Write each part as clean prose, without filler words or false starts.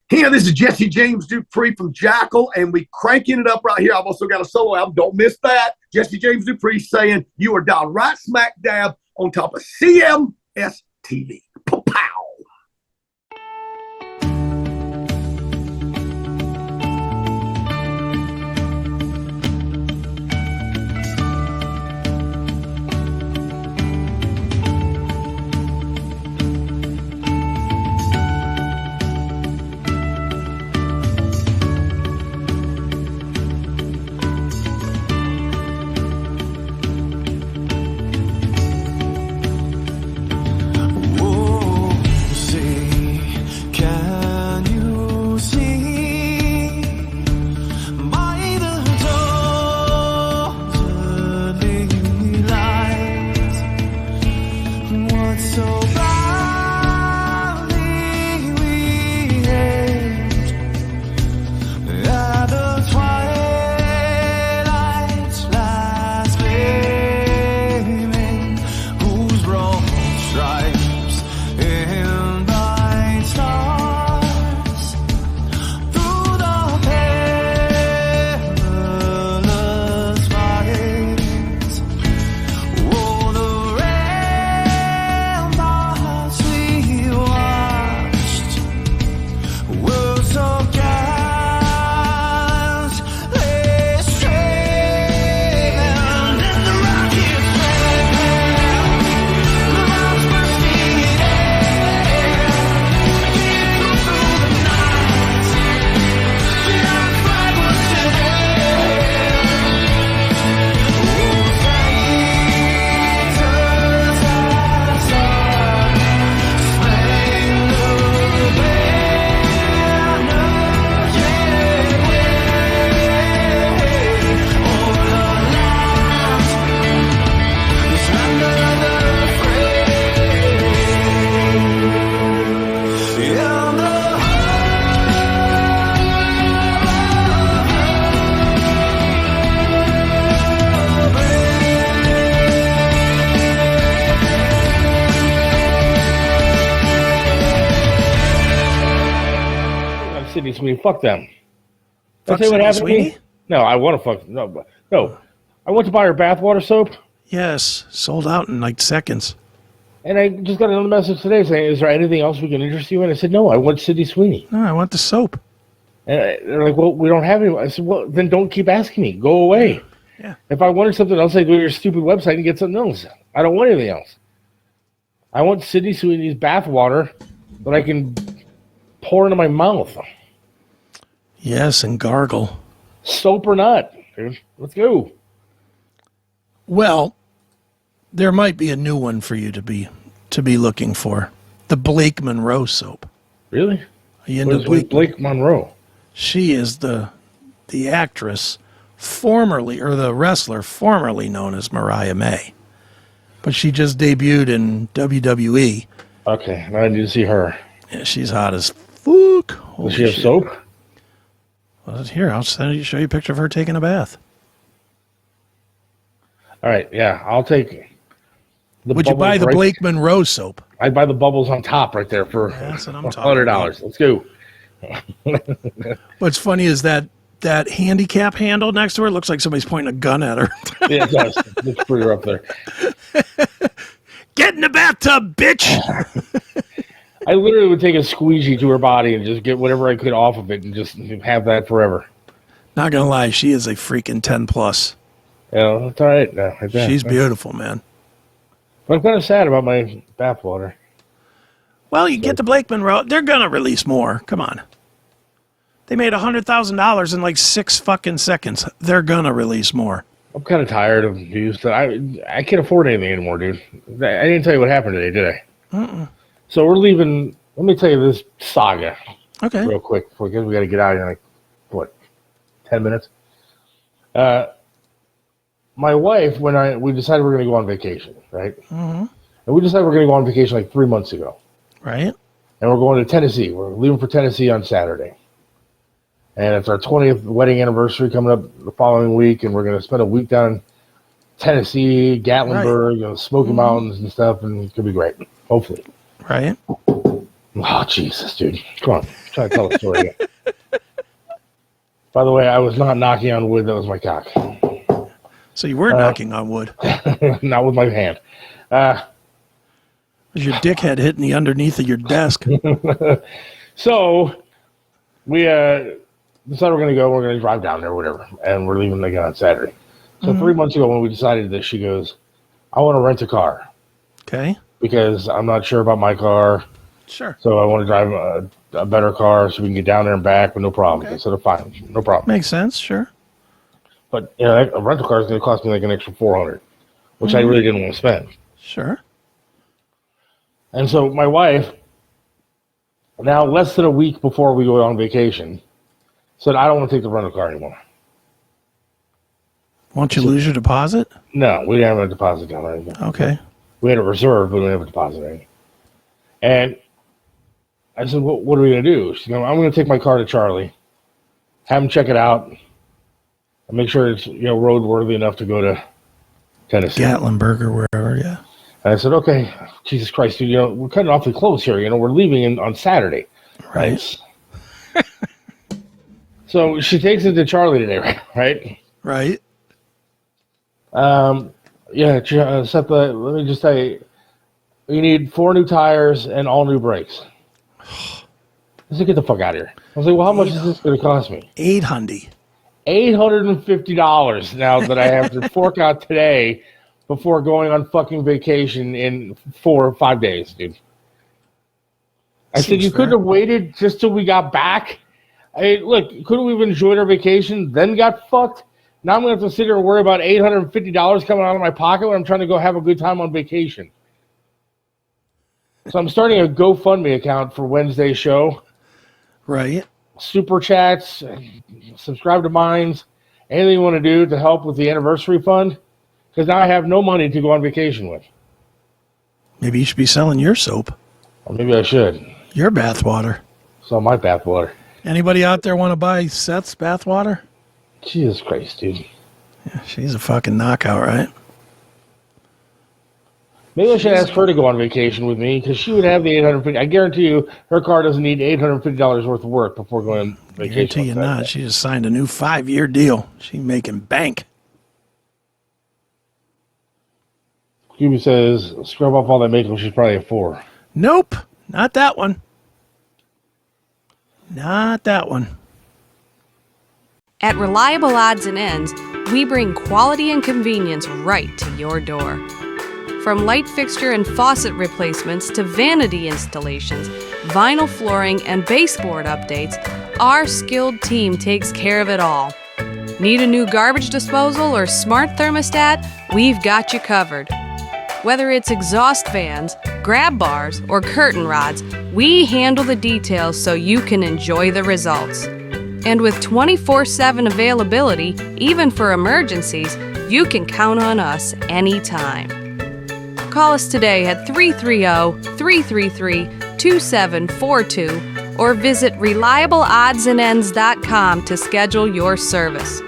Here, this is Jesse James Dupree from Jackal, and we cranking it up right here. I've also got a solo album. Don't miss that. Jesse James Dupree saying you are down right smack dab on top of CMS TV. Pow! Sweeney, fuck them. Fuck what happened Sweeney? To me? No, I want to fuck. No. I went to buy her bathwater soap. Yes, sold out in like seconds. And I just got another message today saying, "Is there anything else we can interest you in?" I said, "No, I want Sydney Sweeney." No, I want the soap. And they're like, "Well, we don't have any." I said, "Well, then don't keep asking me. Go away." Yeah. If I wanted something else, I'd go to your stupid website and get something else. I don't want anything else. I want Sydney Sweeney's bathwater that I can pour into my mouth. Yes, and gargle. Soap or not, dude. Let's go. Well, there might be a new one for you to be looking for. The Blake Monroe soap. Really? Are you into Blake Monroe? She is the actress formerly, or the wrestler formerly known as Mariah May. But she just debuted in WWE. Okay, now I need to see her. Yeah, she's hot as fuck. Does she have soap? Well, here, I'll show you a picture of her taking a bath. All right, yeah, I'll take the Would you buy the Blake Monroe soap? I'd buy the bubbles on top right there for $100. Let's go. What's funny is that handicap handle next to her looks like somebody's pointing a gun at her. Yeah, it does. It's pretty rough there. Get in the bathtub, bitch! I literally would take a squeegee to her body and just get whatever I could off of it and just have that forever. Not gonna lie, she is a freaking 10+. Yeah, that's all right. No, she's beautiful, man. But I'm kind of sad about my bathwater. Well, you get the Blake Monroe. They're gonna release more. Come on. They made $100,000 in like 6 fucking seconds. They're gonna release more. I'm kind of tired of used. I can't afford anything anymore, dude. I didn't tell you what happened today, did I? So we're leaving. Let me tell you this saga. Okay. Real quick, because we got to get out of here in like, what, 10 minutes? My wife, we decided we're going to go on vacation, right? Mm-hmm. And we decided we're going to go on vacation like 3 months ago. Right. And we're going to Tennessee. We're leaving for Tennessee on Saturday. And it's our 20th wedding anniversary coming up the following week, and we're going to spend a week down in Tennessee, Gatlinburg, Smoky Mountains and stuff, and it could be great, hopefully. Right. Oh, Jesus, dude. Come on. Try to tell the story again. By the way, I was not knocking on wood. That was my cock. So you were knocking on wood. Not with my hand. Was your dickhead hitting the underneath of your desk? So we decided we're going to go. We're going to drive down there, whatever. And we're leaving again on Saturday. So 3 months ago when we decided this, she goes, I want to rent a car. Okay. Because I'm not sure about my car. Sure. So I want to drive a better car so we can get down there and back with no problem. Okay. I said, fine, no problem. Makes sense, sure. But a rental car is going to cost me like an extra $400, which I really didn't want to spend. Sure. And so my wife, now less than a week before we go on vacation, said, I don't want to take the rental car anymore. Won't you lose your deposit? No, we didn't have a deposit down or anything. Okay. We had a reserve, but we didn't have a deposit or anything. And I said, well, what are we going to do? She said, I'm going to take my car to Charlie, have him check it out, and make sure it's roadworthy enough to go to Tennessee. Gatlinburg or wherever, yeah. And I said, okay, Jesus Christ, dude, we're cutting awfully close here. We're leaving on Saturday. Right. So she takes it to Charlie today, right? Right. Seth, let me just tell you, you need 4 new tires and all new brakes. I said, get the fuck out of here. I was like, well, how much is this going to cost me? $850. $850 now that I have to fork out today before going on fucking vacation in 4 or 5 days, dude. I said, you couldn't have waited just till we got back? Look, couldn't we have enjoyed our vacation, then got fucked? Now I'm going to have to sit here and worry about $850 coming out of my pocket when I'm trying to go have a good time on vacation. So I'm starting a GoFundMe account for Wednesday's show. Right. Super chats, subscribe to Minds, anything you want to do to help with the anniversary fund, because now I have no money to go on vacation with. Maybe you should be selling your soap. Or maybe I should. Your bathwater. Sell my bathwater. Anybody out there want to buy Seth's bathwater? Jesus Christ, dude. Yeah, she's a fucking knockout, right? Maybe I should ask her to go on vacation with me, because she would have the $850. I guarantee you, her car doesn't need $850 worth of work before going on vacation. Guarantee you not. She just signed a new 5-year deal. She's making bank. Cuba says, scrub off all that makeup. She's probably a 4. Nope. Not that one. Not that one. At Reliable Odds and Ends, we bring quality and convenience right to your door. From light fixture and faucet replacements to vanity installations, vinyl flooring, and baseboard updates, our skilled team takes care of it all. Need a new garbage disposal or smart thermostat? We've got you covered. Whether it's exhaust fans, grab bars, or curtain rods, we handle the details so you can enjoy the results. And with 24/7 availability, even for emergencies, you can count on us anytime. Call us today at 330-333-2742 or visit reliableoddsandends.com to schedule your service.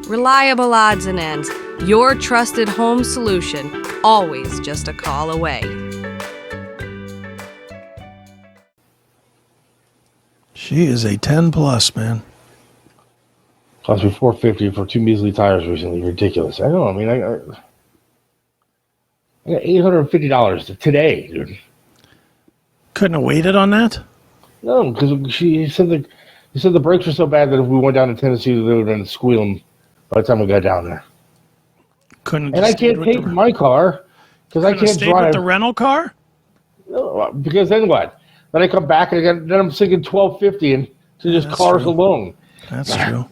Reliable Odds and Ends, your trusted home solution, always just a call away. She is a 10 plus, man. Cost me $450 for 2 measly tires recently. Ridiculous. I know. I mean, I got $850 today, dude. Couldn't have waited on that? No, because she said the brakes were so bad that if we went down to Tennessee, they would have been squealing by the time we got down there. Couldn't. And I can't take my car because I can't drive with the rental car. No, because then what? Then I come back and then I'm sinking $1,250 into just cars true. alone. That's true.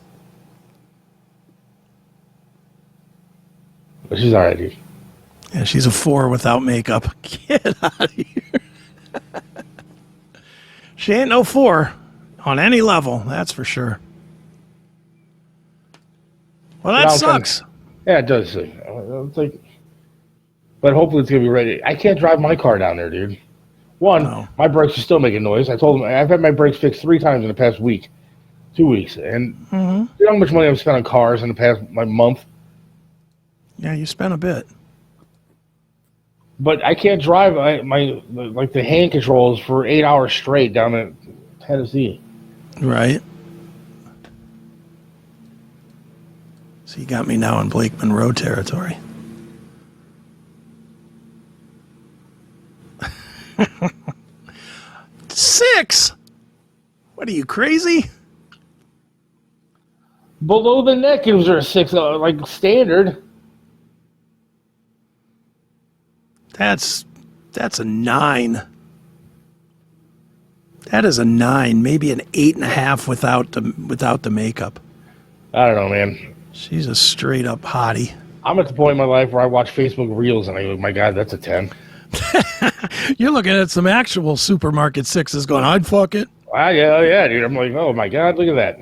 But she's all right, dude. Yeah, she's a 4 without makeup. Get out of here. She ain't no 4 on any level, that's for sure. Well, that sucks. Yeah, it does. It's like, but hopefully it's going to be ready. I can't drive my car down there, dude. One, my brakes are still making noise. I told them I've had my brakes fixed 3 times in the past week, 2 weeks. And you know how much money I've spent on cars in the past month? Yeah, you spent a bit. But I can't drive the hand controls for 8 hours straight down in Tennessee. Right. So you got me now in Blake Monroe territory. Six. What are you, crazy? Below the neck gives her a 6, like standard. That's a 9. That is a 9, maybe an 8.5 without the makeup. I don't know, man. She's a straight up hottie. I'm at the point in my life where I watch Facebook Reels and I go, my God, that's a 10. You're looking at some actual supermarket 6s going, I'd fuck it. Yeah, dude. I'm like, oh my God, look at that.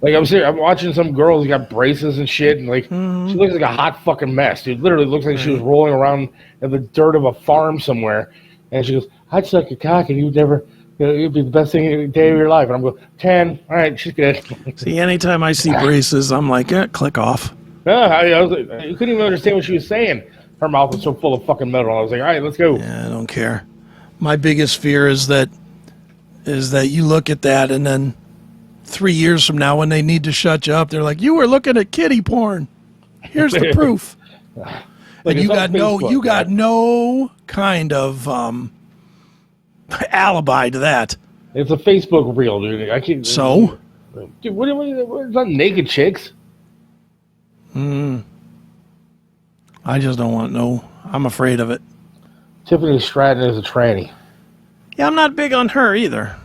Like, I'm serious. I'm watching some girl who's got braces and shit, and like, she looks like a hot fucking mess, dude. Literally looks like she was rolling around in the dirt of a farm somewhere. And she goes, I'd suck your cock, and you'd never, it'd be the best thing day of your life. And I'm going, 10. All right, she's good. See, anytime I see braces, I'm like, click off. I was like, you couldn't even understand what she was saying. Her mouth was so full of fucking metal. I was like, all right, let's go. Yeah, I don't care. My biggest fear is that you look at that, and then 3 years from now, when they need to shut you up, they're like, you were looking at kiddie porn. Here's the proof. Like, you got no kind of alibi to that. It's a Facebook reel, dude. I can't. So? Dude, what's not naked chicks? I just don't want I'm afraid of it. Tiffany Stratton is a tranny. Yeah, I'm not big on her either.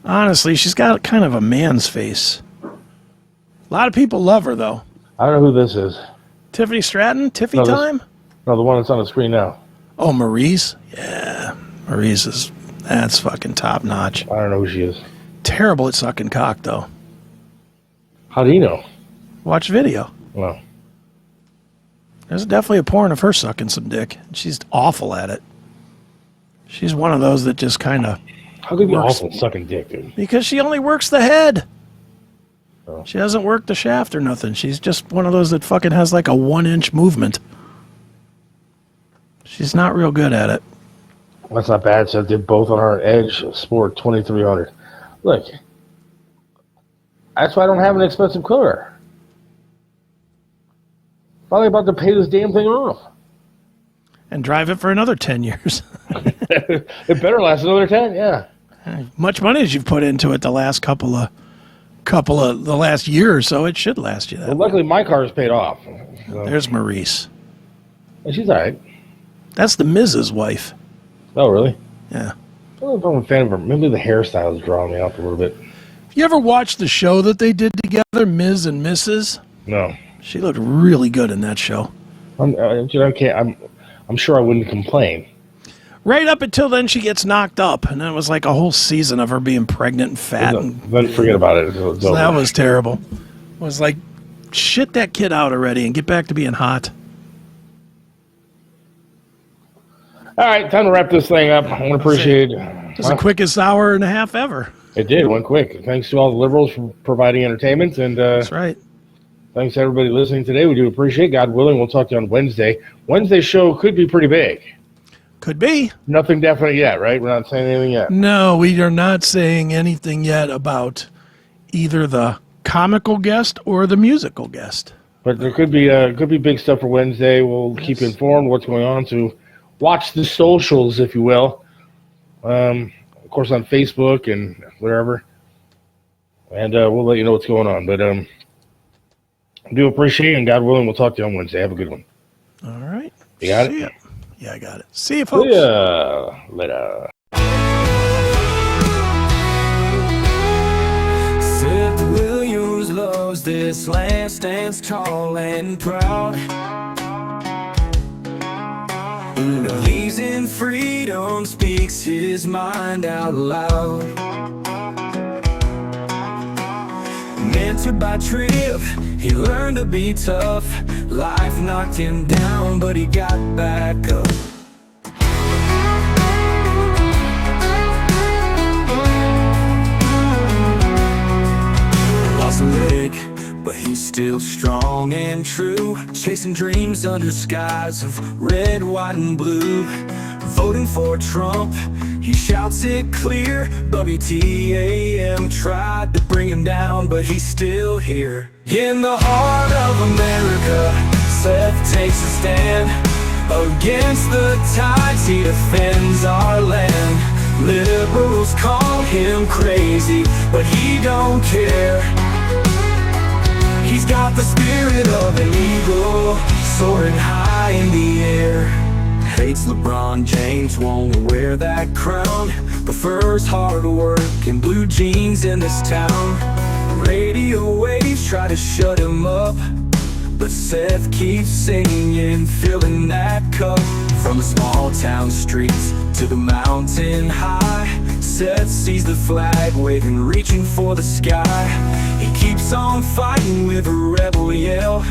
Honestly, she's got kind of a man's face. A lot of people love her, though. I don't know who this is. Tiffany Stratton? Tiffy time? No, the one that's on the screen now. Oh, Maryse? Yeah, Maryse that's fucking top notch. I don't know who she is. Terrible at sucking cock, though. How do you know? Watch video. Well, there's definitely a porn of her sucking some dick. She's awful at it. She's one of those that just kind of... How could you be awful at sucking dick, dude? Because she only works the head. Oh. She doesn't work the shaft or nothing. She's just one of those that fucking has like a 1-inch movement. She's not real good at it. That's not bad. So I did both on our Edge Sport 2300. Look, that's why I don't have an expensive cooler. Probably about to pay this damn thing off. And drive it for another 10 years. It better last another 10, yeah. Much money as you've put into it the last couple of the last year or so, it should last you that. Well, luckily my car is paid off. So. There's Maryse. And she's all right. That's the Mrs. wife. Oh, really? Yeah. I don't know if I'm a fan of her. Maybe the hairstyles draw me out a little bit. You ever watched the show that they did together, Ms. and Mrs.? No. She looked really good in that show. I'm sure I wouldn't complain. Right up until then, she gets knocked up, and it was like a whole season of her being pregnant and fat. Then forget about it. So that was terrible. It was like, shit that kid out already and get back to being hot. All right, time to wrap this thing up. I want to appreciate it. was the quickest hour and a half ever. It did, went quick. Thanks to all the liberals for providing entertainment. And that's right. Thanks to everybody listening today. We do appreciate it. God willing, we'll talk to you on Wednesday. Wednesday's show could be pretty big. Could be. Nothing definite yet, right? We're not saying anything yet. No, we are not saying anything yet about either the comical guest or the musical guest. But there could be big stuff for Wednesday. We'll keep you informed what's going on. So watch the socials, if you will. Of course, on Facebook and wherever. And we'll let you know what's going on. But I do appreciate it, and God willing, we'll talk to you on Wednesday. Have a good one. All right. You got it? Yeah, I got it. See you, folks. Yeah. Later. Seth Williams loves this land, stands tall and proud. Believes in freedom, speaks his mind out loud. Mentored by Trip, he learned to be tough. Life knocked him down, but he got back up. Lost a leg, but he's still strong and true, chasing dreams under skies of red, white, and blue. Voting for Trump, he shouts it clear. WTAM tried to bring him down, but he's still here. In the heart of America, Seth takes a stand. Against the tides, he defends our land. Liberals call him crazy, but he don't care. He's got the spirit of an eagle, soaring high in the air. Hates LeBron James, won't wear that crown. Prefers hard work and blue jeans in this town. Radio waves try to shut him up, but Seth keeps singing, filling that cup. From the small town streets to the mountain high, Seth sees the flag waving, reaching for the sky. He keeps on fighting with a rebel yell,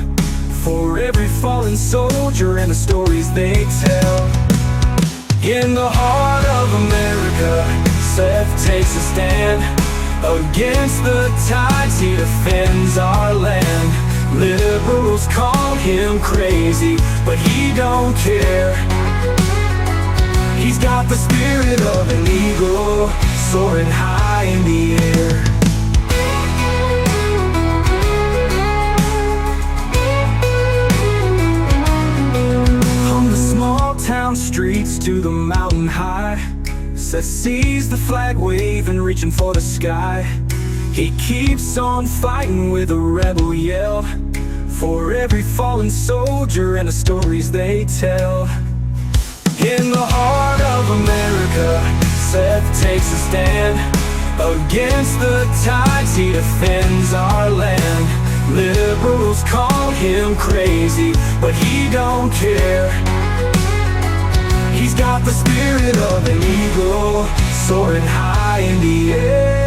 for every fallen soldier and the stories they tell. In the heart of America, Seth takes a stand. Against the tides, he defends our land. Liberals call him crazy, but he don't care. He's got the spirit of an eagle, soaring high in the air. From the small town streets to the mountain high, Seth sees the flag waving, reaching for the sky. He keeps on fighting with a rebel yell, for every fallen soldier and the stories they tell. In the heart of America, Seth takes a stand. Against the tides, he defends our land. Liberals call him crazy, but he don't care. He's got the spirit of an eagle, soaring high in the air.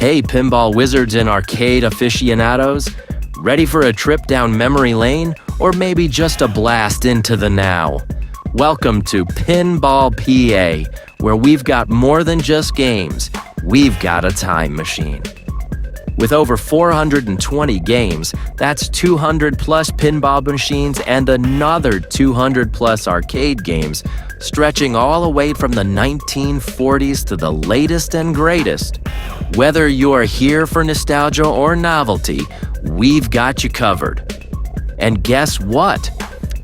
Hey pinball wizards and arcade aficionados, ready for a trip down memory lane or maybe just a blast into the now? Welcome to Pinball PA, where we've got more than just games, we've got a time machine. With over 420 games, that's 200 plus pinball machines and another 200 plus arcade games, stretching all the way from the 1940s to the latest and greatest. Whether you're here for nostalgia or novelty, we've got you covered. And guess what?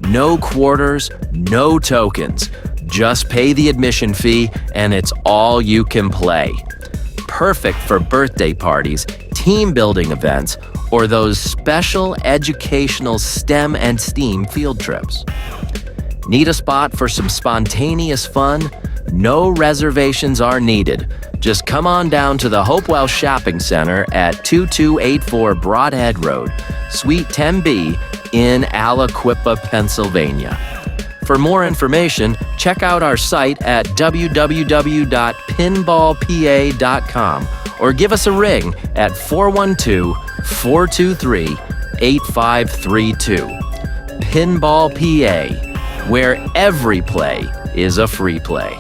No quarters, no tokens. Just pay the admission fee and it's all you can play. Perfect for birthday parties, team building events, or those special educational STEM and STEAM field trips. Need a spot for some spontaneous fun? No reservations are needed. Just come on down to the Hopewell Shopping Center at 2284 Broadhead Road, Suite 10B in Aliquippa, Pennsylvania. For more information, check out our site at www.pinballpa.com or give us a ring at 412-423-8532. Pinball PA, where every play is a free play.